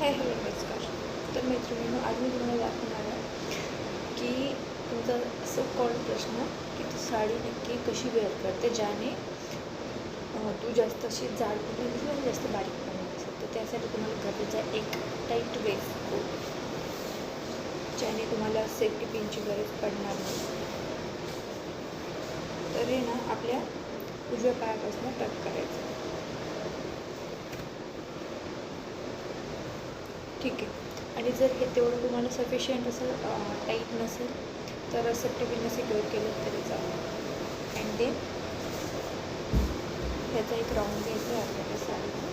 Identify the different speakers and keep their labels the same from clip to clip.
Speaker 1: Hello नमस्कार. तर मैत्रिणींनो, आज मी तुम्हाला दाखवणार आहे की तुमचा सो कॉल्ड प्रश्न की तू साडी नक्की कशी वेअर करते ज्याने तू जास्त अशी जाड पण नाही दिसत आणि जास्त बारीक पण नाही दिसत. तर त्यासाठी तुम्हाला गरजेचं आहे एक टाईट वेस्ट कोट, ज्याने तुम्हाला सेफ्टी पिनची गरज पडणार नाही. तर हे ना आपल्या उजव्या पायापासून टक करायचं. ठीक आहे. आणि जर हे तेवढं तुम्हाला सफिशियंट असं टाईट नसेल तर सेफ्टी पिनने सिक्युअर केलं तरी चालेल. अँड देन ह्याचा एक राऊंड घ्यायचा आहे आपल्याला साडीचा.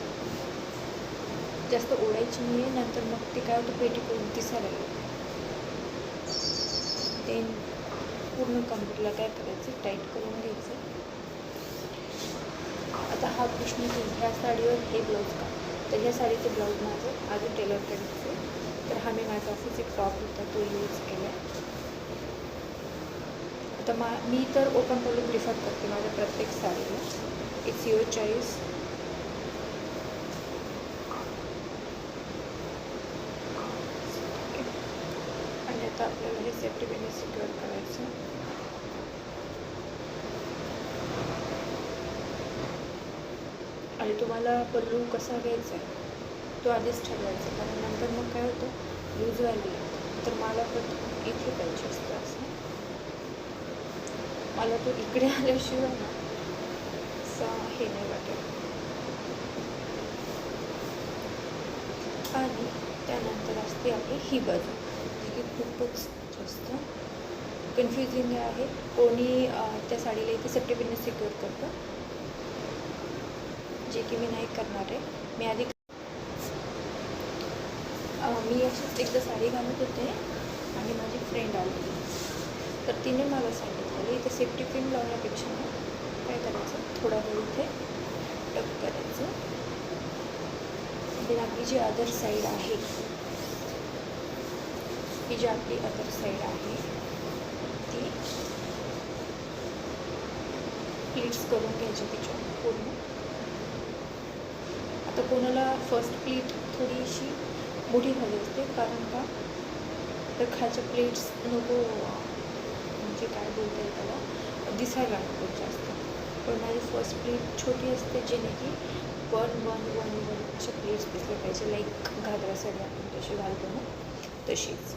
Speaker 1: जास्त ओढायची नाही आहे, नंतर मग ते काय होतं पेटीकोट दिसायला लागतं. देन पूर्ण कम्प्लीटला काय करायचं, टाईट करून घ्यायचं. आता हा प्रश्न की ह्या साडीवर हे ब्लाऊज का, तर ह्या साडीचं ब्लाऊज माझं अजून टेलरकडेच आहे. तर हा मी माझा असंच एक टॉप होता तो यूज केला आहे. आता मी तर ओपन पल्लू प्रिफर करते माझ्या प्रत्येक साडीला. It's your choice. आणि आता आपल्याला हे सेफ्टी पिनने सिक्युअर करायचं. आणि तुम्हाला पल्लू कसा घ्यायचा आहे तो आधीच ठरवायचा, कारण नंतर मग काय होतं लूज व्हायला तर मला पण इथे पाहिजे असतं असं. मला तो इकडे आल्याशिवाय ना असं हे नाही वाटत. आणि त्यानंतर असते आपली ही बाजू, जी की खूपच जास्त कन्फ्युजिंग आहे. कोणी त्या साडीला इथे सेफ्टी पिनने सिक्युअर करतं, जे की मी नाही करणार आहे. मी आधी मी अशीच एकदा साडी घालत होते आणि माझी फ्रेंड आली, तर तिने मला सांगितलं इथे सेफ्टी पिन लावण्यापेक्षा ना काय करायचं, थोडा वेळ इथे टक करायचं. आणि आपली जी अदर साईड आहे, ही जी आपली अदर साईड आहे ती प्लीट्स करून घ्यायची तिच्या पूर्ण. आता कोणाला फर्स्ट प्लीट थोडीशी मोठी झाली असते, कारण का तर खालच्या प्लेट्स नको, म्हणजे काय बोलता येईल त्याला, दिसायला नको जास्त. पण माझी फर्स्ट प्लेट छोटी असते, जेणे की वन वन वन वन अशा प्लेट्स दिसल्या पाहिजे, लाईक घागरा साडी आपण तशी घालतो ना तशीच.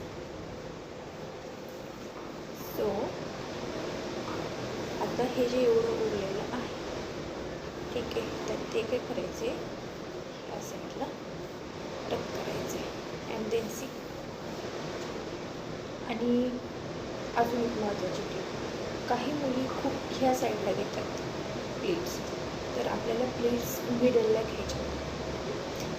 Speaker 1: सो आता हे जे एवढं उरलेलं आहे, ठीक आहे, तर ते काय करायचे, ह्या साईडला टक करायचे अँड देन सी. आणि अजून एक महत्त्वाची टीप, काही मुली खूप ह्या साईडला घेतात प्लेट्स, तर आपल्याला प्लेट्स मिडलला घ्यायच्या,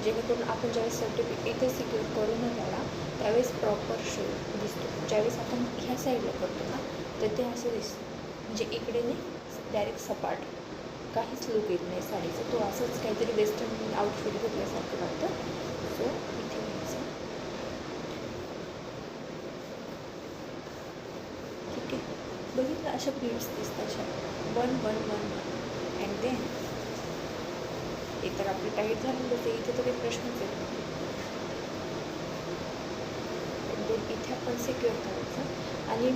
Speaker 1: जेणेकरून आपण ज्यावेळेस सर्टिफिकेट इथे सिक्युअर करून आला त्यावेळेस प्रॉपर शो दिसतो. ज्यावेळेस आपण ह्या साईडला करतो ना तर ते असं दिसतं, म्हणजे इकडे नाही, डायरेक्ट सपाट, काहीच लुक येत नाही साडीचं. तो असंच काहीतरी वेस्टर्न आउटफिट घेतल्यासारखं वाटतं. सो इथे घ्यायचं, ठीक आहे. बघितलं, अशा प्लेट्स दिसतात, अशा one one one one. And then हे तर आपलं टाईट झालेलं ते, इथे तर काही प्रश्नच आहे. देन इथे आपण सिक्युअर करायचं. आणि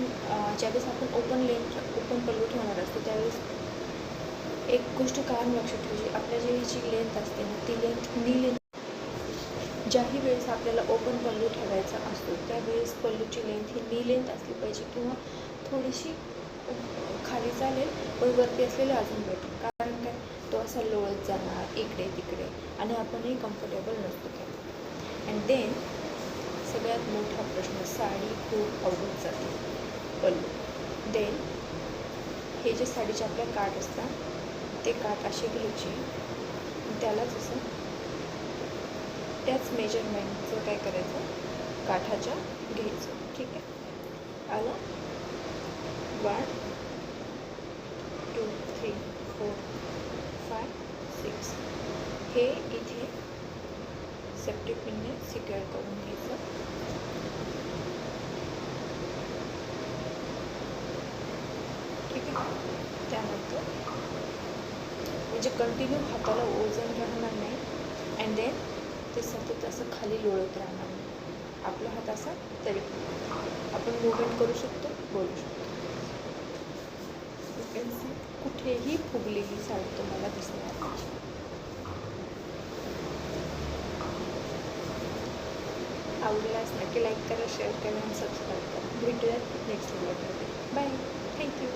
Speaker 1: ज्यावेळेस आपण ओपन पल्लू ठेवणार असतो त्यावेळेस एक गोष्ट कायम लक्षात ठेवायची, आपल्या जी लेंथ असते ना ती नी लेंथ. ज्याही वेळेस आपल्याला ओपन पल्लू ठेवायचा असतो त्यावेळेस पल्लूची लेंथ ही नी लेंथ असली पाहिजे, किंवा थोडीशी खाली चालेल पण वरती असलेलं अजून बेटर, कारण काय तो असा लोळत जाणार इकडे तिकडे आणि आपणही कम्फर्टेबल नसतो त्यात. अँड देन सगळ्यात मोठा प्रश्न, साडी खूप अवघड जाते पल्लू. देन हे जे साडीचे आपल्या काठ असतात ते काठ असे घ्यायचे, त्यालाच असं त्याच मेजरमेंटचं काय करायचं, काठाच्या घ्यायचं, ठीक आहे. आलं, 1 2 3 4 5 6. हे इथे सेफ्टी पिनने सिक्युअर करून घ्यायचं. ठीक आहे. त्यानंतर म्हणजे कंटिन्यू हाताला ओझन राहणार नाही. अँड देन ते सतत असं असं खाली लोळत राहणार नाही. आपला हात असा तरी आपण मुवमेंट करू शकतो, बोलू शकतो. कुठेही फुगलेली साडी तुम्हाला दिसणार नाही. आवडल्यास नक्की लाईक करा, शेअर करा आणि सबस्क्राईब करा. भेटूयात नेक्स्ट व्हिडिओमध्ये. बाय. थँक्यू.